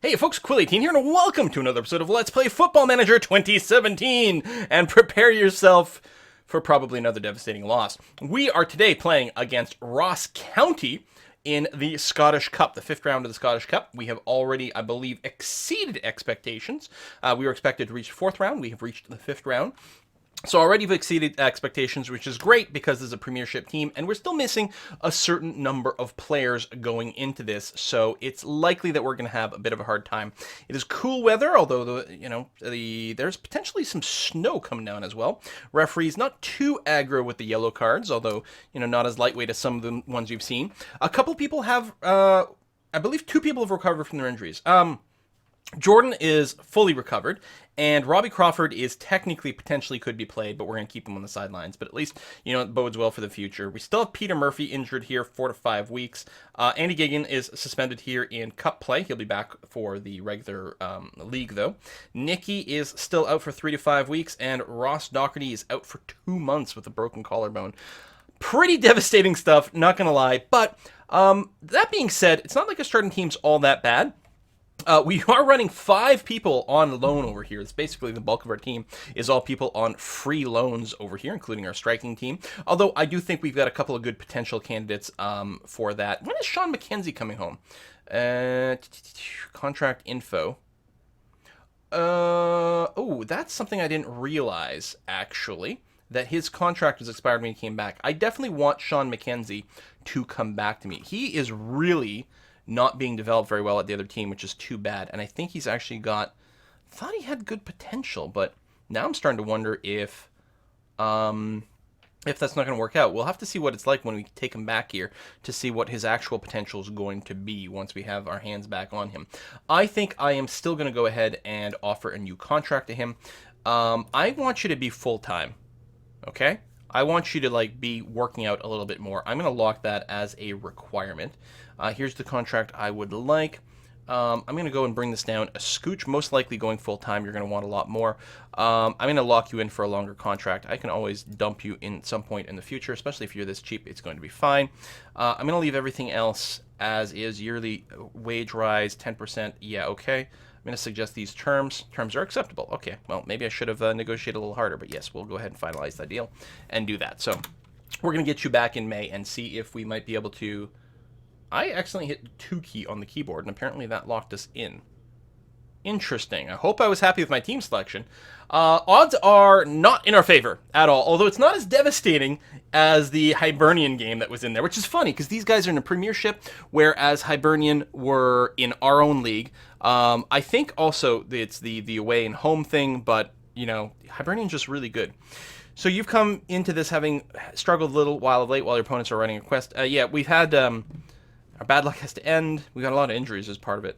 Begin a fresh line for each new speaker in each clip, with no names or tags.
Hey folks, Quill18 here, and welcome to another episode of Let's Play Football Manager 2017! And prepare yourself for probably another devastating loss. We are today playing against Ross County in the Scottish Cup, the 5th round of the Scottish Cup. We have already, I believe, exceeded expectations. We were expected to reach the 4th round. We have reached the 5th round. So already we've exceeded expectations, which is great because there's a premiership team, and we're still missing a certain number of players going into this, so it's likely that we're going to have a bit of a hard time. It is cool weather, although there's potentially some snow coming down as well. Referees not too aggro with the yellow cards, although not as lightweight as some of the ones you've seen. A couple people have, I believe, 2 people have recovered from their injuries. Jordan is fully recovered, and Robbie Crawford is technically potentially could be played, but we're going to keep him on the sidelines. But at least, it bodes well for the future. We still have Peter Murphy injured here 4 to 5 weeks. Andy Gigan is suspended here in cup play. He'll be back for the regular league, though. Nicky is still out for 3 to 5 weeks, and Ross Doherty is out for 2 months with a broken collarbone. Pretty devastating stuff, not going to lie. But that being said, it's not like our starting team's all that bad. We are running 5 people on loan over here. It's basically the bulk of our team is all people on free loans over here, including our striking team. Although I do think we've got a couple of good potential candidates for that. When is Sean McKenzie coming home? Contract info. Oh, that's something I didn't realize, actually, that his contract was expired when he came back. I definitely want Sean McKenzie to come back to me. He is really not being developed very well at the other team, which is too bad. And I think he's actually thought he had good potential, but now I'm starting to wonder if that's not going to work out. We'll have to see what it's like when we take him back here to see what his actual potential is going to be once we have our hands back on him. I think I am still going to go ahead and offer a new contract to him. I want you to be full-time, okay? I want you to be working out a little bit more. I'm going to lock that as a requirement. Here's the contract I would like. I'm going to go and bring this down a scooch. Most likely going full-time, you're going to want a lot more. I'm going to lock you in for a longer contract. I can always dump you in some point in the future, especially if you're this cheap. It's going to be fine. I'm going to leave everything else as is. Yearly wage rise, 10%. Yeah, okay. I'm going to suggest these terms. Terms are acceptable. Okay, well, maybe I should have negotiated a little harder, but yes, we'll go ahead and finalize that deal and do that. So we're going to get you back in May and see if we might be able to... I accidentally hit 2 key on the keyboard, and apparently that locked us in. Interesting. I hope I was happy with my team selection. Odds are not in our favor at all, although it's not as devastating as the Hibernian game that was in there, which is funny because these guys are in a premiership, whereas Hibernian were in our own league. I think also it's the away and home thing, but, Hibernian's just really good. So you've come into this having struggled a little while of late while your opponents are running a quest. Yeah, we've had... our bad luck has to end. We got a lot of injuries as part of it.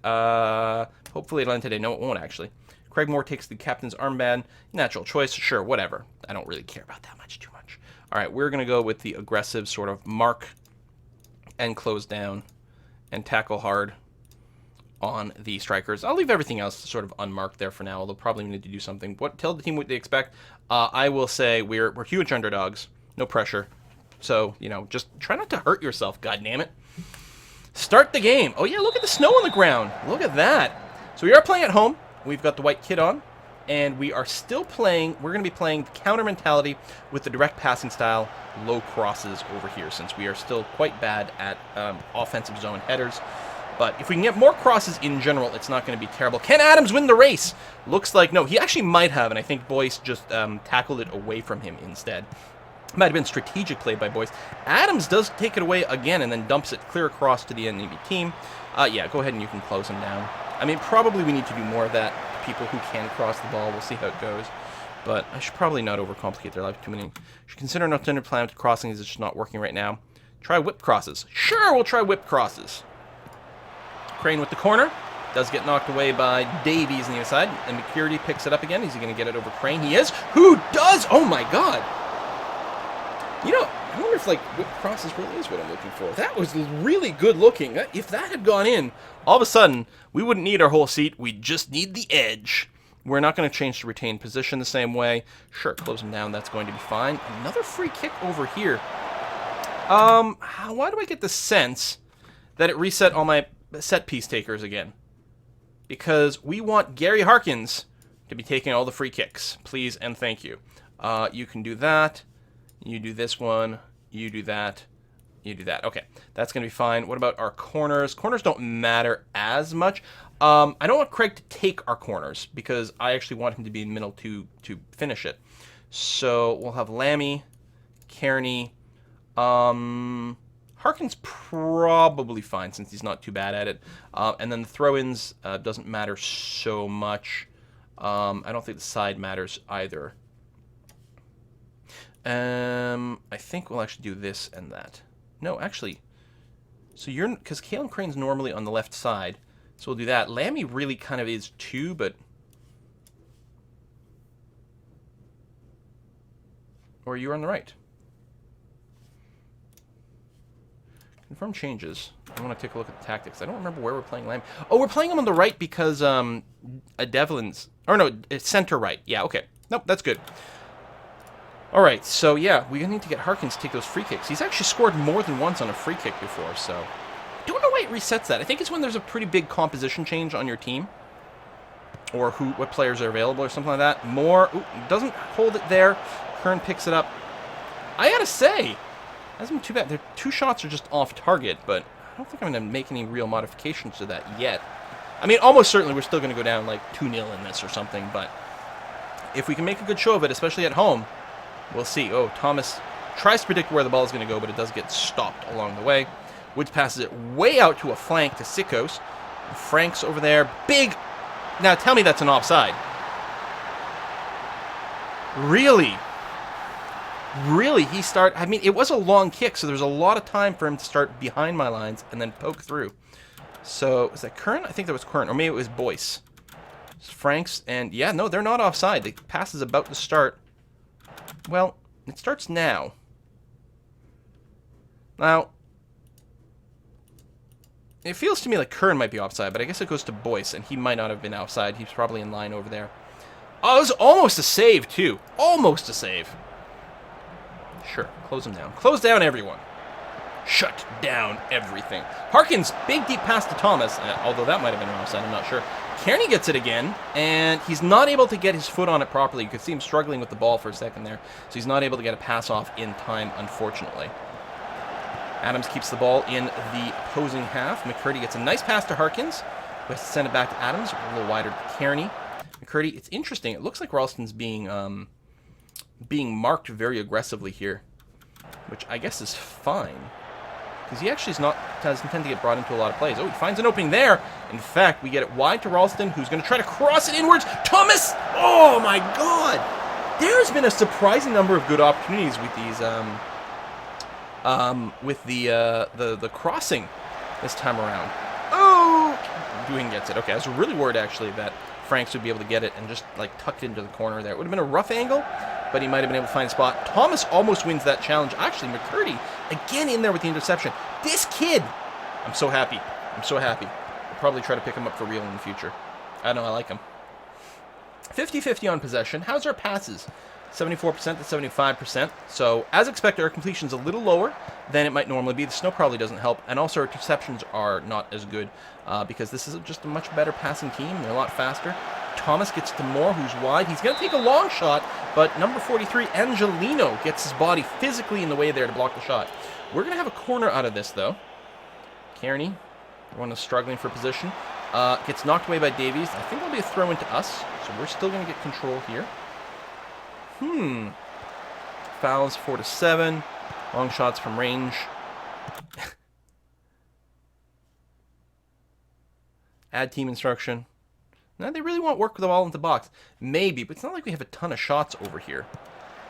Hopefully it'll end today. No, it won't, actually. Craig Moore takes the captain's armband. Natural choice. Sure, whatever. I don't really care about that too much. All right, we're going to go with the aggressive sort of mark and close down and tackle hard on the strikers. I'll leave everything else sort of unmarked there for now, although probably need to do something. Tell the team what they expect. I will say we're huge underdogs. No pressure. So, just try not to hurt yourself, goddammit. Start the game. Oh, yeah, look at the snow on the ground. Look at that. So we are playing at home. We've got the white kit on. And we are still playing. We're going to be playing the counter mentality with the direct passing style, low crosses over here, since we are still quite bad at offensive zone headers. But if we can get more crosses in general, it's not going to be terrible. Can Adams win the race? Looks like no. He actually might have, and I think Boyce just tackled it away from him instead. Might have been strategic play by Boyce. Adams does take it away again and then dumps it clear across to the enemy team. Yeah, go ahead and you can close him down. I mean, probably we need to do more of that. People who can cross the ball, we'll see how it goes. But I should probably not overcomplicate their life too many. Should consider an alternative plan to crossing as it's just not working right now. Try whip crosses. Sure, we'll try whip crosses. Crane with the corner. Does get knocked away by Davies on the other side. And McCurdy picks it up again. Is he going to get it over Crane? He is. Who does? Oh, my God. I wonder if, whip crosses really is what I'm looking for. That was really good looking. If that had gone in, all of a sudden, we wouldn't need our whole seat. We'd just need the edge. We're not going to change to retain position the same way. Sure, close him down. That's going to be fine. Another free kick over here. Why do I get the sense that it reset all my set piece takers again? because we want Gary Harkins to be taking all the free kicks. Please and thank you. You can do that. You do this one. You do that. You do that. Okay, that's going to be fine. What about our corners? Corners don't matter as much. I don't want Craig to take our corners because I actually want him to be in the middle to finish it. So we'll have Lammy, Kearney. Harkin's probably fine since he's not too bad at it. And then the throw-ins doesn't matter so much. I don't think the side matters either. I think we'll actually do this and that. No, actually. So because Kalen Crane's normally on the left side, so we'll do that. Lammy really kind of is too, but... Or you're on the right. Confirm changes. I want to take a look at the tactics. I don't remember where we're playing Lammy. Oh, we're playing him on the right because Devlin's... Or no, it's center right. Yeah, okay. Nope, that's good. All right, so yeah, we need to get Harkins to take those free kicks. He's actually scored more than once on a free kick before, so... I don't know why it resets that. I think it's when there's a pretty big composition change on your team. Or what players are available or something like that. Ooh, doesn't hold it there. Kern picks it up. I gotta say, hasn't been too bad. Their 2 shots are just off target, but I don't think I'm going to make any real modifications to that yet. I mean, almost certainly we're still going to go down like 2-0 in this or something, but if we can make a good show of it, especially at home, we'll see. Oh, Thomas tries to predict where the ball is going to go, but it does get stopped along the way. Woods passes it way out to a flank to Sikos. Frank's over there. Big... Now, tell me that's an offside. Really? Really? I mean, it was a long kick, so there's a lot of time for him to start behind my lines and then poke through. So, is that Curran? I think that was Curran. Or maybe it was Boyce. It's Frank's, and yeah, no, they're not offside. The pass is about to start. Well, it starts now. Now, it feels to me like Curran might be offside, but I guess it goes to Boyce, and he might not have been offside. He's probably in line over there. Oh, it was almost a save, too. Almost a save. Sure, close him down. Close down everyone. Shut down everything. Harkins, big deep pass to Thomas, although that might have been an offside, I'm not sure. Kearney gets it again, and he's not able to get his foot on it properly. You could see him struggling with the ball for a second there, so he's not able to get a pass off in time, unfortunately. Adams keeps the ball in the opposing half. McCurdy gets a nice pass to Harkins, who has to send it back to Adams, a little wider to Kearney. McCurdy, it's interesting. It looks like Ralston's being marked very aggressively here, which I guess is fine, because he actually doesn't tend to get brought into a lot of plays. Oh, he finds an opening there. In fact, we get it wide to Ralston, who's going to try to cross it inwards. Thomas! Oh, my God! There's been a surprising number of good opportunities with these, the crossing this time around. Oh! Dewing gets it. Okay, I was really worried, actually, that Franks would be able to get it and just, like, tuck it into the corner there. It would have been a rough angle, but he might have been able to find a spot. Thomas almost wins that challenge. Actually, McCurdy, again in there with the interception. This kid! I'm so happy. I'm so happy. I'll probably try to pick him up for real in the future. I know, I like him. 50-50 on possession. How's our passes? 74% to 75%. So, as expected, our completion's a little lower than it might normally be. The snow probably doesn't help. And also, our interceptions are not as good because this is just a much better passing team. They're a lot faster. Thomas gets to Moore, who's wide. He's going to take a long shot, but number 43, Angelino, gets his body physically in the way there to block the shot. We're going to have a corner out of this, though. Kearney, one is struggling for position. Gets knocked away by Davies. I think it'll be a throw into us, so we're still going to get control here. Fouls 4-7. Long shots from range. Add team instruction. Now they really want work with the ball into the box. Maybe, but it's not like we have a ton of shots over here.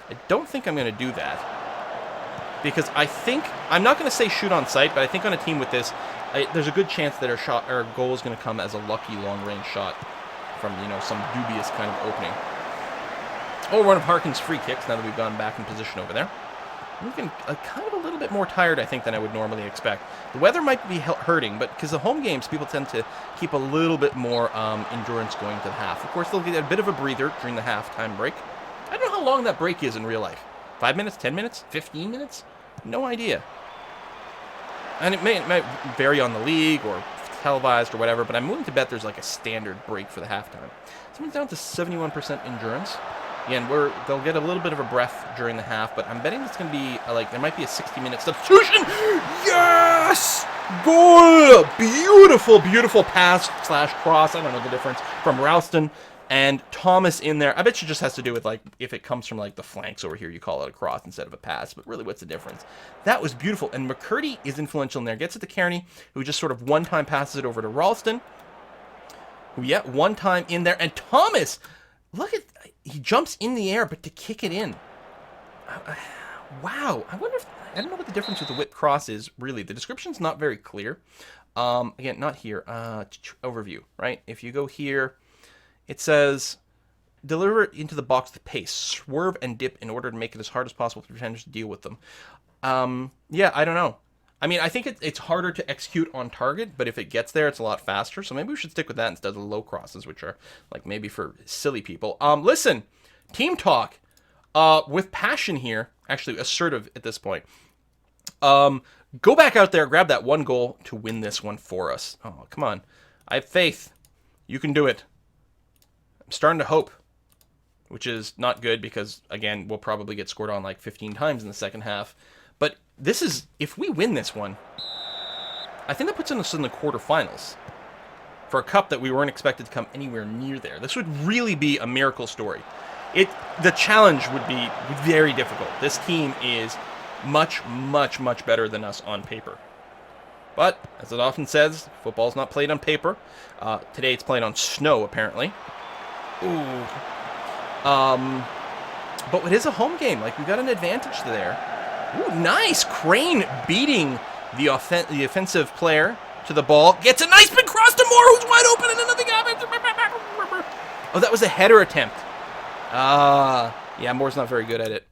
I don't think I'm going to do that. Because I think, I'm not going to say shoot on sight, but I think on a team with this, there's a good chance that our goal is going to come as a lucky long-range shot from, some dubious kind of opening. Oh, one of Harkin's free kicks now that we've gone back in position over there. I'm looking kind of a little bit more tired, I think, than I would normally expect. The weather might be hurting, but because the home games, people tend to keep a little bit more endurance going to the half. Of course, they'll get a bit of a breather during the halftime break. I don't know how long that break is in real life. 5 minutes, 10 minutes, 15 minutes? No idea. And it might vary on the league or televised or whatever, but I'm willing to bet there's like a standard break for the halftime. Someone's down to 71% endurance. Again, they'll get a little bit of a breath during the half, but I'm betting it's going to be, there might be a 60-minute substitution. Yes! Goal! Beautiful, beautiful pass / cross. I don't know the difference. From Ralston and Thomas in there. I bet you just has to do with, if it comes from, the flanks over here, you call it a cross instead of a pass. But really, what's the difference? That was beautiful. And McCurdy is influential in there. Gets it to Kearney, who just sort of one-time passes it over to Ralston. Who, one time in there. And Thomas, look at... He jumps in the air, but to kick it in. Wow. I wonder if... I don't know what the difference with the whip cross is, really. The description's not very clear. Again, not here. Overview, right? If you go here, it says, deliver it into the box with pace. Swerve and dip in order to make it as hard as possible for defenders to deal with them. Yeah, I don't know. I mean, I think it's harder to execute on target, but if it gets there, it's a lot faster. So maybe we should stick with that instead of the low crosses, which are, maybe for silly people. Listen, team talk with passion here. Actually, assertive at this point. Go back out there, grab that one goal to win this one for us. Oh, come on. I have faith. You can do it. I'm starting to hope, which is not good because, again, we'll probably get scored on 15 times in the second half. But this is, if we win this one, I think that puts us in the quarterfinals for a cup that we weren't expected to come anywhere near there. This would really be a miracle story. The challenge would be very difficult. This team is much, much, much better than us on paper. But, as it often says, football's not played on paper. Today it's played on snow, apparently. Ooh. But it is a home game. We've got an advantage there. Ooh, nice! Crane beating the offensive player to the ball. Gets a nice big cross to Moore, who's wide open, and then nothing happens. Oh, that was a header attempt. Yeah, Moore's not very good at it.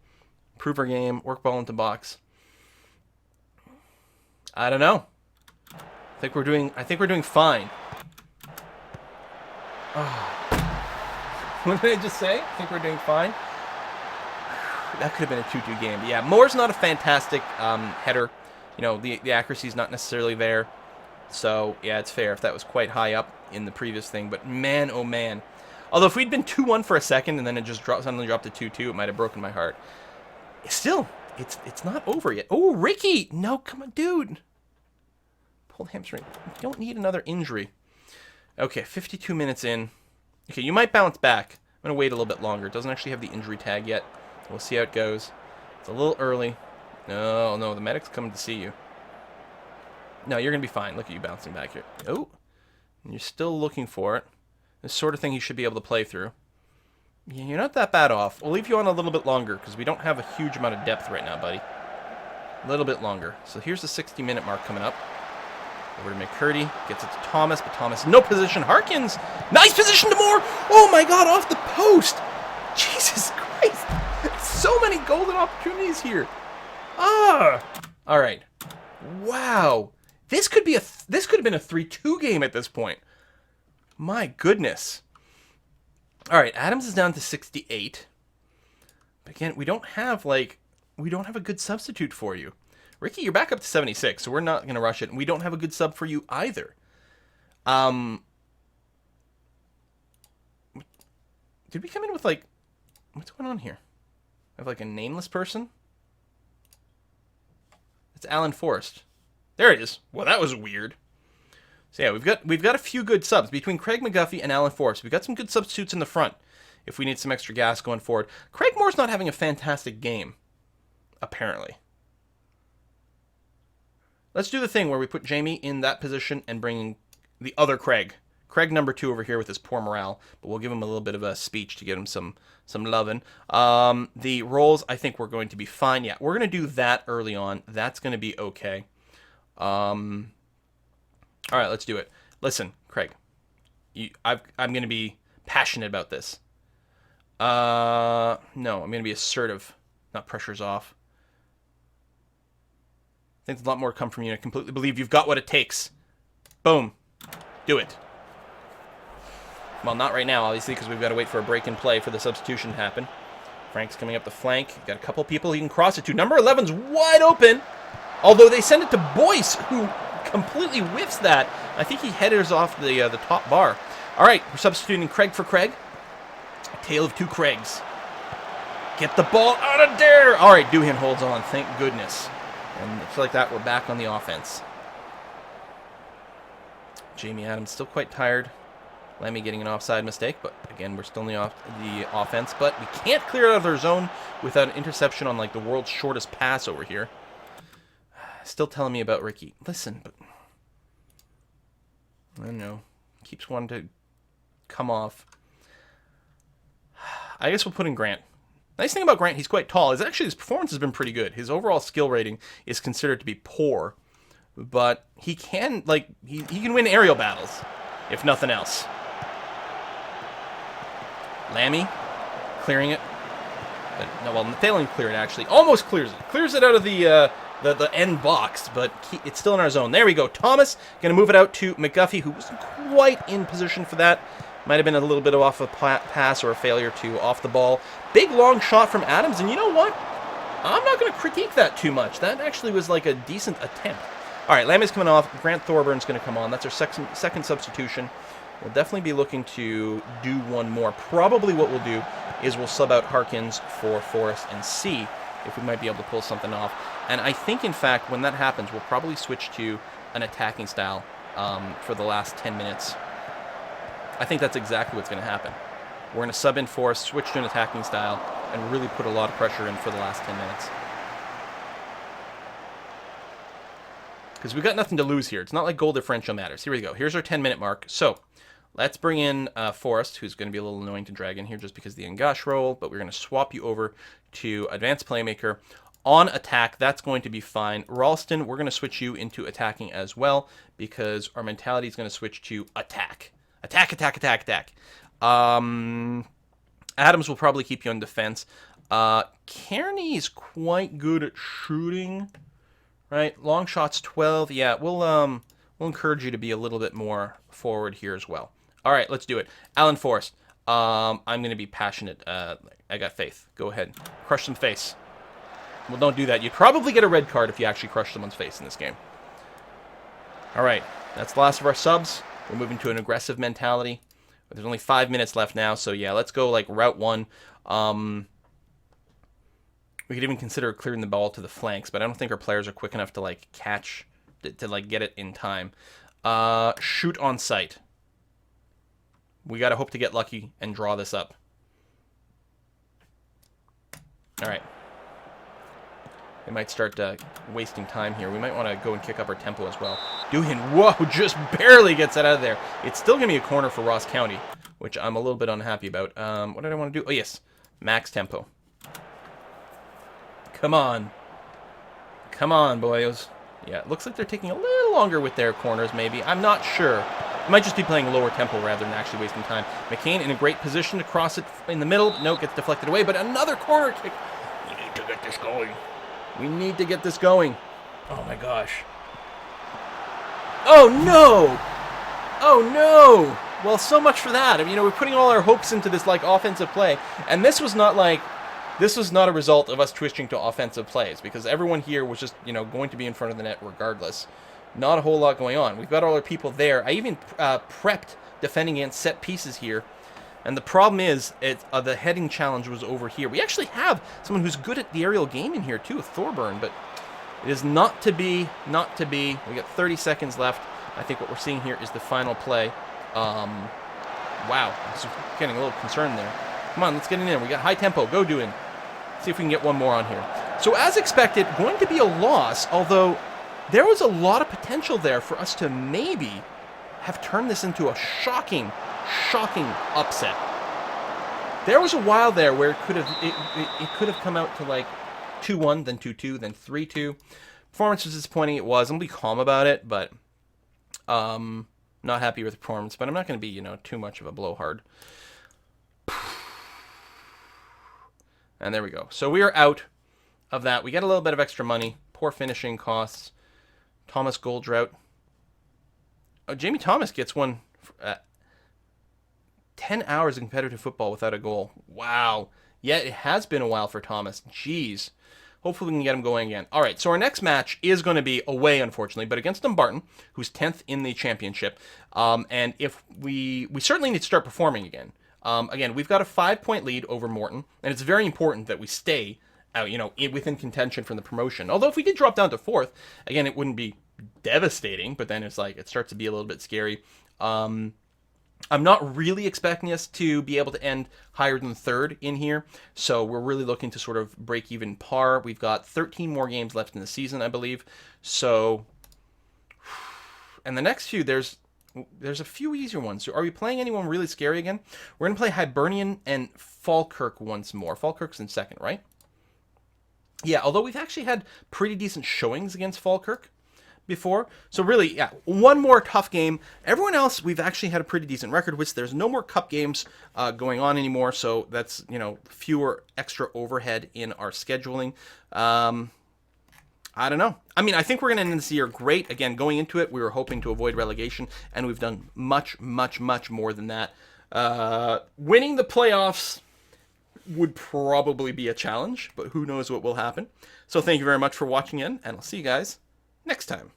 Improve our game, work ball into box. I don't know. I think we're doing fine. Oh. What did I just say? I think we're doing fine. That could have been a 2-2 game. But yeah, Moore's not a fantastic header. The accuracy's not necessarily there. So, yeah, it's fair if that was quite high up in the previous thing. But man, oh man. Although if we'd been 2-1 for a second and then it just suddenly dropped to 2-2, it might have broken my heart. Still, it's not over yet. Oh, Ricky! No, come on, dude. Pulled hamstring. You don't need another injury. Okay, 52 minutes in. Okay, you might bounce back. I'm going to wait a little bit longer. It doesn't actually have the injury tag yet. We'll see how it goes. It's a little early. No, the medic's coming to see you. No, you're going to be fine. Look at you bouncing back here. Oh, and you're still looking for it. This sort of thing you should be able to play through. Yeah, you're not that bad off. We'll leave you on a little bit longer because we don't have a huge amount of depth right now, buddy. A little bit longer. So here's the 60-minute mark coming up. Over to McCurdy. Gets it to Thomas, but Thomas, no position. Harkins, nice position to Moore. Oh my God, off the post. Jesus Christ. So many golden opportunities here. All right. Wow. This could have been a 3-2 game at this point. My goodness. All right, Adams is down to 68. But again, we don't have a good substitute for you. Ricky, you're back up to 76, so we're not going to rush it. And we don't have a good sub for you either. Did we come in with what's going on here? I have a nameless person? It's Alan Forrest. There it is. Well, that was weird. So yeah, we've got a few good subs between Craig McGuffey and Alan Forrest. We've got some good substitutes in the front if we need some extra gas going forward. Craig Moore's not having a fantastic game, apparently. Let's do the thing where we put Jamie in that position and bring the other Craig. Craig number 2 over here with his poor morale, but we'll give him a little bit of a speech to give him some loving. The roles, I think we're going to be fine. Yeah, we're going to do that early on. That's going to be okay. All right, let's do it. Listen, Craig, I'm going to be passionate about this. No, I'm going to be assertive, not pressure's off. I think there's a lot more to come from you. I completely believe you've got what it takes. Boom. Do it. Well, not right now, obviously, because we've got to wait for a break in play for the substitution to happen. Frank's coming up the flank. Got a couple people he can cross it to. Number 11's wide open. Although they send it to Boyce, who completely whiffs that. I think he headers off the top bar. All right, we're substituting Craig for Craig. A tale of two Craigs. Get the ball out of there. All right, Doohan holds on. Thank goodness. And just like that, we're back on the offense. Jamie Adams still quite tired. Lemmy getting an offside mistake, but again, we're still in the offense. But we can't clear out of their zone without an interception on like the world's shortest pass over here. Still telling me about Ricky. Listen, but I don't know. Keeps wanting to come off. I guess we'll put in Grant. Nice thing about Grant, he's quite tall. His performance has been pretty good. His overall skill rating is considered to be poor, but he can he can win aerial battles, if nothing else. Lammy clearing it, but no, well, failing to clear it actually. Almost clears it. Clears it out of the end box, but it's still in our zone. There we go. Thomas going to move it out to McGuffey, who wasn't quite in position for that. Might have been a little bit off a pass or a failure to off the ball. Big long shot from Adams, and you know what? I'm not going to critique that too much. That actually was like a decent attempt. All right, Lammy's coming off. Grant Thorburn's going to come on. That's our second substitution. We'll definitely be looking to do one more. Probably what we'll do is we'll sub out Harkins for Forrest and see if we might be able to pull something off. And I think, in fact, when that happens, we'll probably switch to an attacking style for the last 10 minutes. I think that's exactly what's going to happen. We're going to sub in Forrest, switch to an attacking style, and really put a lot of pressure in for the last 10 minutes. Because we've got nothing to lose here. It's not like goal differential matters. Here we go. Here's our 10-minute mark. So let's bring in Forrest, who's going to be a little annoying to drag in here just because of the Engash role, but we're going to swap you over to advanced playmaker. On attack, that's going to be fine. Ralston, we're going to switch you into attacking as well because our mentality is going to switch to attack. Attack, attack, attack, attack. Adams will probably keep you on defense. Kearney's quite good at shooting, right? Long shots, 12. Yeah, we'll encourage you to be a little bit more forward here as well. All right, let's do it. Alan Forrest. I'm going to be passionate. I got faith. Go ahead. Crush some face. Well, don't do that. You'd probably get a red card if you actually crush someone's face in this game. All right, that's the last of our subs. We're moving to an aggressive mentality. There's only 5 minutes left now, so yeah, let's go like route one. We could even consider clearing the ball to the flanks, but I don't think our players are quick enough to like catch, to like get it in time. Shoot on sight. We got to hope to get lucky and draw this up. All right. They might start wasting time here. We might want to go and kick up our tempo as well. Doohan, whoa, just barely gets it out of there. It's still going to be a corner for Ross County, which I'm a little bit unhappy about. What did I want to do? Oh, yes. Max tempo. Come on. Come on, boys. Yeah, it looks like they're taking a little longer with their corners, maybe. I'm not sure. Might just be playing lower tempo rather than actually wasting time. McCain in a great position to cross it in the middle. No, gets deflected away, but another corner kick. We need to get this going. We need to get this going. Oh, my gosh. Oh, no! Oh, no! Well, so much for that. I mean, we're putting all our hopes into this, like, offensive play. And this was not, like... This was not a result of us twitching to offensive plays. Because everyone here was just, going to be in front of the net regardless. Not a whole lot going on. We've got all our people there. I even prepped defending against set pieces here. And the problem is, the heading challenge was over here. We actually have someone who's good at the aerial game in here, too, Thorburn. But it is not to be, not to be. We got 30 seconds left. I think what we're seeing here is the final play. Wow. I'm getting a little concerned there. Come on, let's get in there. We got high tempo. Go doing. See if we can get one more on here. So as expected, going to be a loss, although there was a lot of potential there for us to maybe have turned this into a shocking upset. There was a while there where it could have come out to like 2-1, then 2-2, then 3-2. Performance was disappointing. It was. I'm gonna be calm about it, but not happy with the performance. But I'm not gonna be too much of a blowhard. And there we go. So we are out of that. We get a little bit of extra money. Poor finishing costs. Thomas Goldrout. Oh, Jamie Thomas gets one. 10 hours of competitive football without a goal. Wow. Yeah, it has been a while for Thomas. Jeez. Hopefully we can get them going again. All right, so our next match is going to be away, unfortunately, but against Dumbarton, who's 10th in the championship. And if we certainly need to start performing again. Again, we've got a 5-point lead over Morton, and it's very important that we stay within contention for the promotion. Although if we did drop down to 4th, again, it wouldn't be devastating, but then it's like it starts to be a little bit scary. I'm not really expecting us to be able to end higher than 3rd in here, so we're really looking to sort of break even par. We've got 13 more games left in the season, I believe. So, and the next few, there's a few easier ones. So are we playing anyone really scary again? We're going to play Hibernian and Falkirk once more. Falkirk's in 2nd, right? Yeah, although we've actually had pretty decent showings against Falkirk before. So really, yeah, one more tough game. Everyone else, we've actually had a pretty decent record, which there's no more cup games going on anymore. So that's, fewer extra overhead in our scheduling. I don't know. I mean, I think we're going to end this year great. Again, going into it, we were hoping to avoid relegation, and we've done much, much, much more than that. Winning the playoffs would probably be a challenge, but who knows what will happen. So thank you very much for watching in, and I'll see you guys next time.